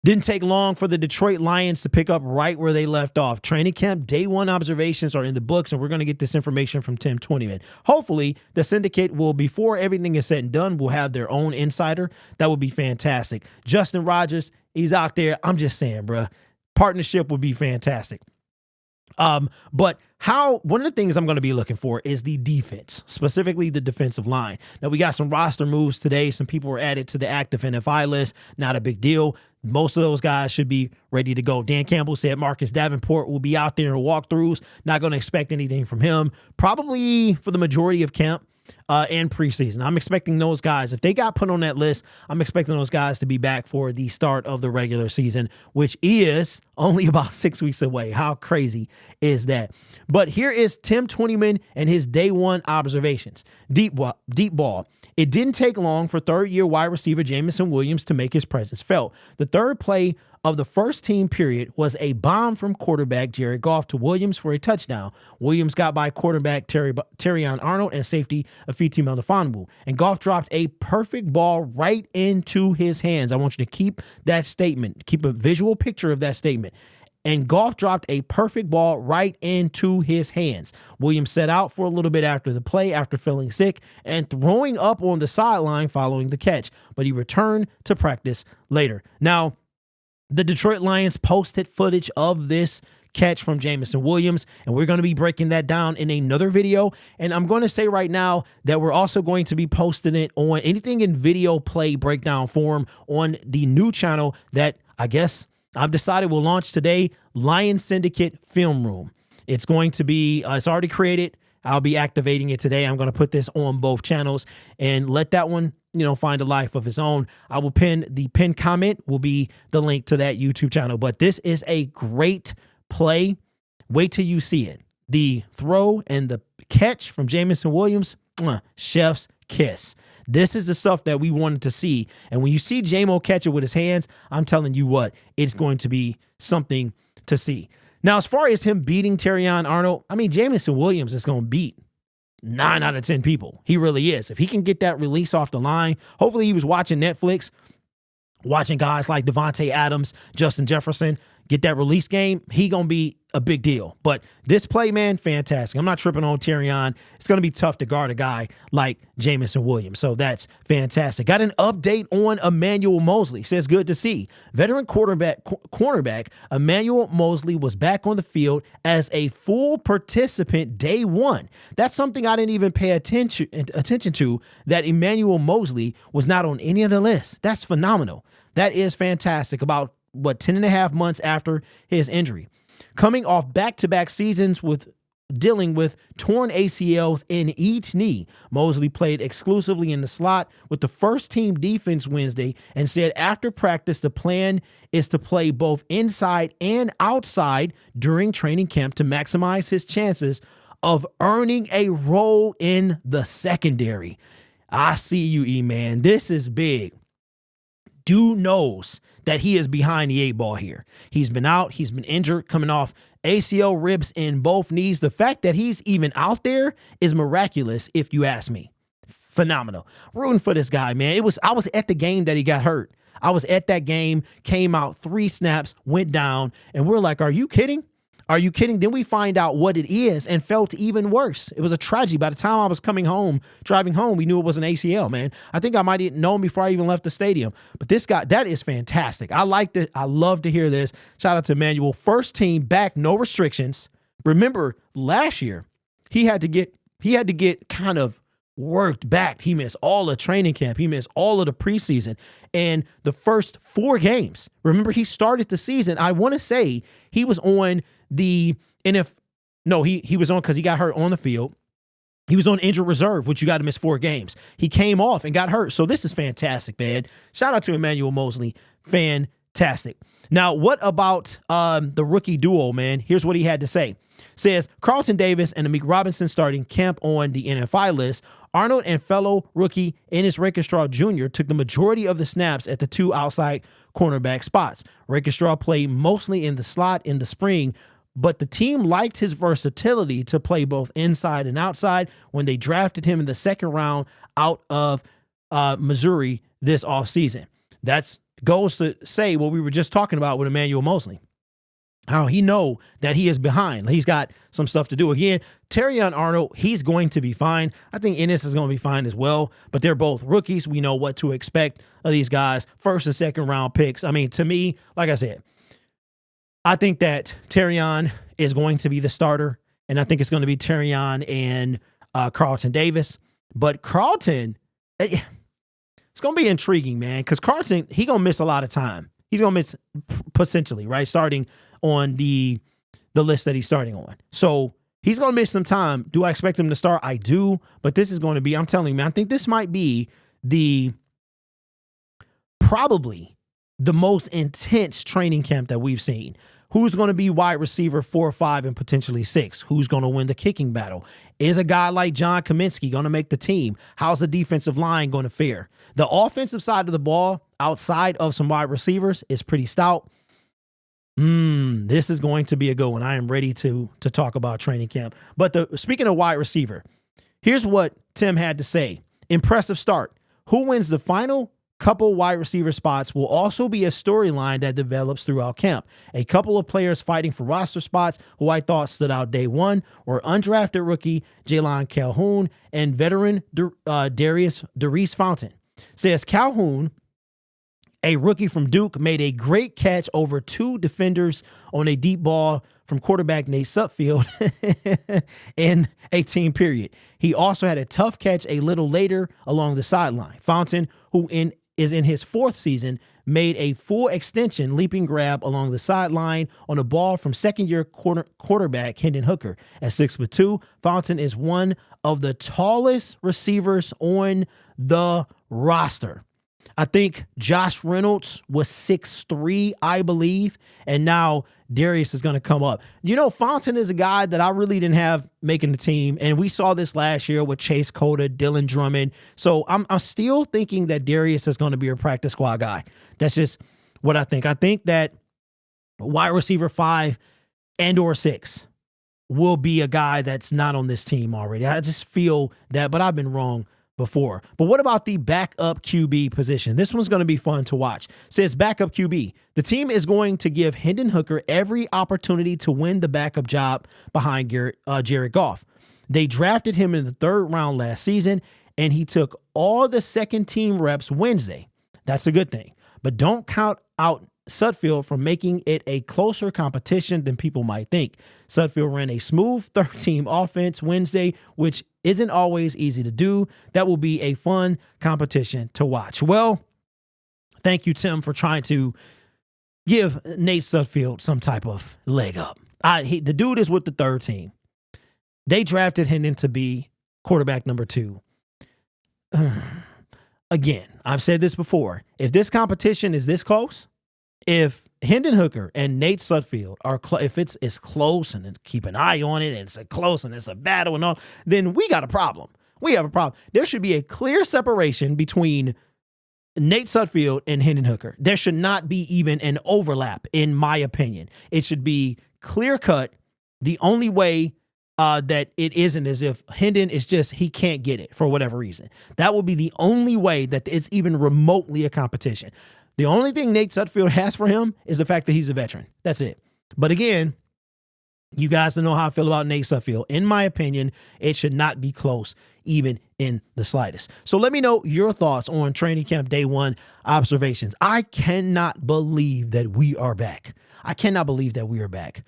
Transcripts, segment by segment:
Didn't take long for the Detroit Lions to pick up right where they left off. Training camp day one observations are in the books, and we're going to get this information from Tim Twentyman. Hopefully, the Syndicate will, before everything is said and done, will have their own insider. That would be fantastic. Justin Rogers, he's out there. I'm just saying, bruh. Partnership would be fantastic. But one of the things I'm going to be looking for is the defense, specifically the defensive line. Now, we got some roster moves today. Some people were added to the active NFI list. Not a big deal. Most of those guys should be ready to go. Dan Campbell said Marcus Davenport will be out there in walkthroughs. Not going to expect anything from him, probably for the majority of camp and preseason. I'm expecting those guys, if they got put on that list, I'm expecting those guys to be back for the start of the regular season, which is only about 6 weeks away. How crazy is that? But here is Tim Twentyman and his day one observations. Deep ball. It didn't take long for third-year wide receiver Jameson Williams to make his presence felt. The third play of the first team period was a bomb from quarterback Jared Goff to Williams for a touchdown. Williams got by quarterback Terrion Arnold and safety Afiti Melifonwu, and Goff dropped a perfect ball right into his hands. I want you to keep that statement, keep a visual picture of that statement. And Goff dropped a perfect ball right into his hands. Williams set out for a little bit after the play after feeling sick and throwing up on the sideline following the catch, but he returned to practice later. Now, the Detroit Lions posted footage of this catch from Jameson Williams, and we're going to be breaking that down in another video. And I'm going to say right now that we're also going to be posting it on anything in video play breakdown form on the new channel that I guess I've decided will launch today, Lion Syndicate Film Room. It's going to be, it's already created. I'll be activating it today. I'm going to put this on both channels and let that one, find a life of its own. I will the pinned comment will be the link to that YouTube channel. But this is a great play. Wait till you see it. The throw and the catch from Jameson Williams, chef's kiss. This is the stuff that we wanted to see. And when you see Jamo catch it with his hands, I'm telling you what, it's going to be something to see. Now, as far as him beating Terrion Arnold, Jameson Williams is going to beat 9 out of 10 people. He really is. If he can get that release off the line, hopefully he was watching Netflix, watching guys like Devontae Adams, Justin Jefferson, get that release game, he going to be a big deal. But this play, man, fantastic. I'm not tripping on Terrion. It's going to be tough to guard a guy like Jameson Williams. So that's fantastic. Got an update on Emmanuel Moseley. Says good to see. Veteran cornerback Emmanuel Moseley was back on the field as a full participant day one. That's something I didn't even pay attention to, that Emmanuel Moseley was not on any of the lists. That's phenomenal. That is fantastic. About 10 and a half months after his injury. Coming off back-to-back seasons with dealing with torn ACLs in each knee, Moseley played exclusively in the slot with the first team defense Wednesday and said after practice the plan is to play both inside and outside during training camp to maximize his chances of earning a role in the secondary. I see you, E-Man. This is big. Dude knows that he is behind the 8 ball here. He's been out. He's been injured, coming off ACL ribs in both knees. The fact that he's even out there is miraculous, if you ask me. Phenomenal. Rooting for this guy, man. I was at the game that he got hurt. I was at that game, came out 3 snaps, went down, and we're like, are you kidding? Are you kidding? Then we find out what it is and felt even worse. It was a tragedy. By the time I was driving home, we knew it was an ACL, man. I think I might have known before I even left the stadium. But this guy, that is fantastic. I liked it. I love to hear this. Shout out to Emmanuel. First team back, no restrictions. Remember, last year, he had to get kind of worked back. He missed all of training camp. He missed all of the preseason and the first 4 games. Remember, he started the season. I want to say he was on he was on because he got hurt on the field. He was on injured reserve, which you got to miss 4 games. He came off and got hurt. So this is fantastic, man. Shout out to Emmanuel Moseley. Fantastic. Now, what about the rookie duo, man? Here's what he had to say. Says, Carlton Davis and Amik Robinson starting camp on the NFI list. Arnold and fellow rookie Ennis Rakestraw Jr. took the majority of the snaps at the 2 outside cornerback spots. Rakestraw played mostly in the slot in the spring, but the team liked his versatility to play both inside and outside when they drafted him in the 2nd round out of Missouri this offseason. That's goes to say what we were just talking about with Emmanuel Moseley. How he know that he is behind. He's got some stuff to do. Again, Terrion Arnold, he's going to be fine. I think Ennis is going to be fine as well, but they're both rookies. We know what to expect of these guys. First and second round picks. I mean, to me, like I said, I think that Terrion is going to be the starter, and I think it's going to be Terrion and Carlton Davis. But Carlton, it's going to be intriguing, man, because Carlton, he going to miss a lot of time. He's going to miss potentially, right, starting on the list that he's starting on. So he's going to miss some time. Do I expect him to start? I do, but this is going to be, I'm telling you, man, I think this might be probably the most intense training camp that we've seen. Who's going to be wide receiver 4, 5, and potentially 6? Who's going to win the kicking battle? Is a guy like John Kaminsky going to make the team? How's the defensive line going to fare? The offensive side of the ball, outside of some wide receivers, is pretty stout. This is going to be a good one. I am ready to talk about training camp. But speaking of wide receiver, here's what Tim had to say. Impressive start. Who wins the final couple wide receiver spots will also be a storyline that develops throughout camp. A couple of players fighting for roster spots who I thought stood out day one were undrafted rookie Jalen Calhoun and veteran Darius Fountain. Says Calhoun, a rookie from Duke, made a great catch over 2 defenders on a deep ball from quarterback Nate Sudfeld in a team period. He also had a tough catch a little later along the sideline. Fountain, who is in his 4th season, made a full extension leaping grab along the sideline on a ball from second-year quarterback Hendon Hooker. At 6'2", Fountain is one of the tallest receivers on the roster. I think Josh Reynolds was 6'3", I believe, and now Darius is going to come up. You know, Fountain is a guy that I really didn't have making the team, and we saw this last year with Chase Cota, Dylan Drummond. So I'm still thinking that Darius is going to be a practice squad guy. That's just what I think. I think that wide receiver 5 and or 6 will be a guy that's not on this team already. I just feel that, but I've been wrong before. But what about the backup QB position? This one's going to be fun to watch. Says backup QB. The team is going to give Hendon Hooker every opportunity to win the backup job behind Jared Goff. They drafted him in the 3rd round last season, and he took all the second team reps Wednesday. That's a good thing. But don't count out Sudfeld from making it a closer competition than people might think. Sudfeld ran a smooth 3rd-team offense Wednesday, which isn't always easy to do. That will be a fun competition to watch. Well, thank you, Tim, for trying to give Nate Sudfeld some type of leg up. The dude is with the 3rd team. They drafted him to be quarterback number 2. Again, I've said this before. If this competition is this close, if Hendon Hooker and Nate Sudfeld are if it's close and keep an eye on it and it's close and it's a battle and all, then we got a problem. We have a problem. There should be a clear separation between Nate Sudfeld and Hendon Hooker. There should not be even an overlap, in my opinion. It should be clear cut. The only way that it isn't is if Hendon is just, he can't get it for whatever reason. That will be the only way that it's even remotely a competition. The only thing Nate Sudfeld has for him is the fact that he's a veteran. That's it. But again, you guys know how I feel about Nate Sudfeld. In my opinion, it should not be close, even in the slightest. So let me know your thoughts on training camp day 1 observations. I cannot believe that we are back. I cannot believe that we are back.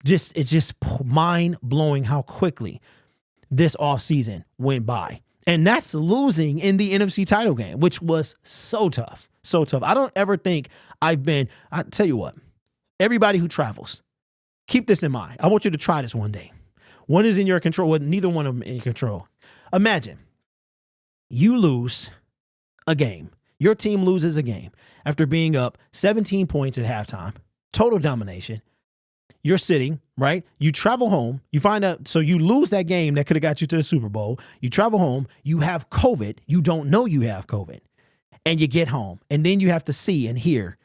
It's just mind blowing how quickly this offseason went by. And that's losing in the NFC title game, which was so tough. So tough. I don't ever think I tell you what, everybody who travels, keep this in mind. I want you to try this one day. One is in your control. Well, neither one of them in control. Imagine you lose a game. Your team loses a game after being up 17 points at halftime, total domination. You're sitting, right? You travel home. You find out, so you lose that game that could have got you to the Super Bowl. You travel home. You have COVID. You don't know you have COVID. And you get home. And then you have to see and hear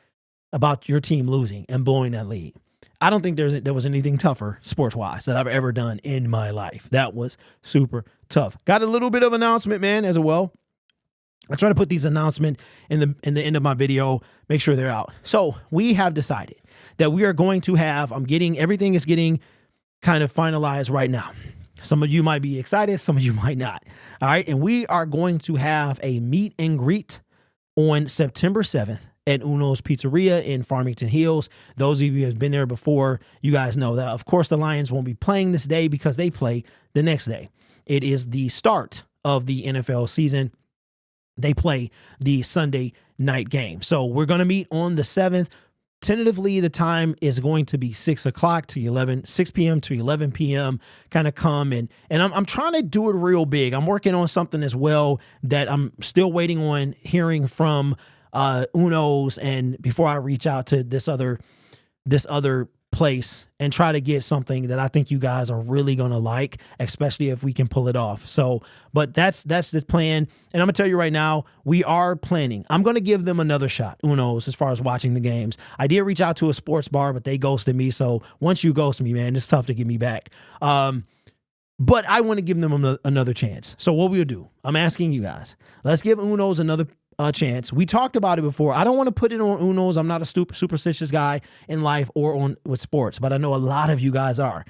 about your team losing and blowing that lead. I don't think there was anything tougher sports-wise that I've ever done in my life. That was super tough. Got a little bit of announcement, man, as well. I try to put these announcements in the end of my video, make sure they're out. So we have decided that we are going to have, everything is getting kind of finalized right now. Some of you might be excited, some of you might not. All right. And we are going to have a meet and greet on September 7th at Uno's Pizzeria in Farmington Hills. Those of you who have been there before, you guys know that, of course, the Lions won't be playing this day because they play the next day. It is the start of the NFL season. They play the Sunday night game. So we're going to meet on the 7th. Tentatively, the time is going to be 6 p.m. to 11 p.m. Kind of come and I'm trying to do it real big. I'm working on something as well that I'm still waiting on hearing from Uno's, and before I reach out to this other place and try to get something that I think you guys are really going to like, especially if we can pull it off. So, but that's the plan. And I'm gonna tell you right now, we are planning. I'm going to give them another shot, Uno's, as far as watching the games. I did reach out to a sports bar, but they ghosted me. So once you ghost me, man, it's tough to get me back. But I want to give them another chance. So what we'll do, I'm asking you guys, let's give Uno's another chance. We talked about it before. I don't want to put it on Uno's. I'm not a superstitious guy in life or with sports, but I know a lot of you guys are.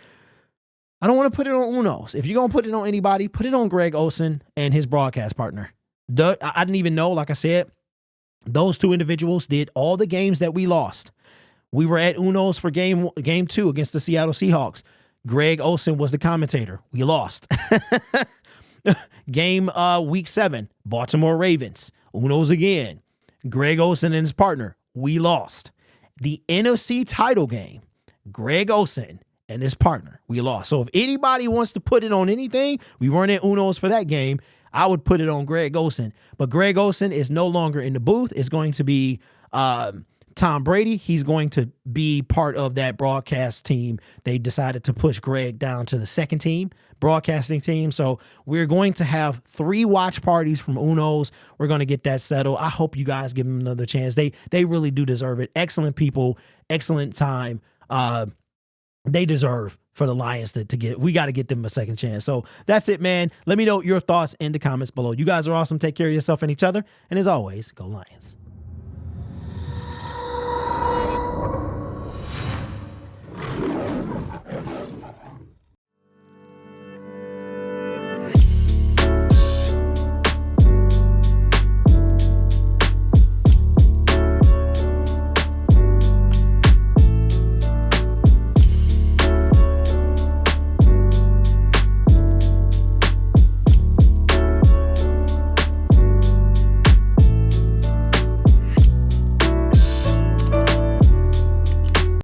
I don't want to put it on Uno's. If you're going to put it on anybody, put it on Greg Olsen and his broadcast partner. I didn't even know, like I said, those two individuals did all the games that we lost. We were at Uno's for game 2 against the Seattle Seahawks. Greg Olsen was the commentator. We lost. Game week 7, Baltimore Ravens. Uno's again. Greg Olsen and his partner. We lost. The NFC title game. Greg Olsen and his partner. We lost. So if anybody wants to put it on anything, we weren't at Uno's for that game, I would put it on Greg Olsen. But Greg Olsen is no longer in the booth. It's going to be Tom Brady. He's going to be part of that broadcast team. They decided to push Greg down to the second team, broadcasting team. So we're going to have 3 watch parties from Uno's. We're going to get that settled. I hope you guys give them another chance. They really do deserve it. Excellent people, excellent time. They deserve for the Lions to get, we got to get them a second chance. So that's it, man. Let me know your thoughts in the comments below. You guys are awesome. Take care of yourself and each other. And as always, go Lions.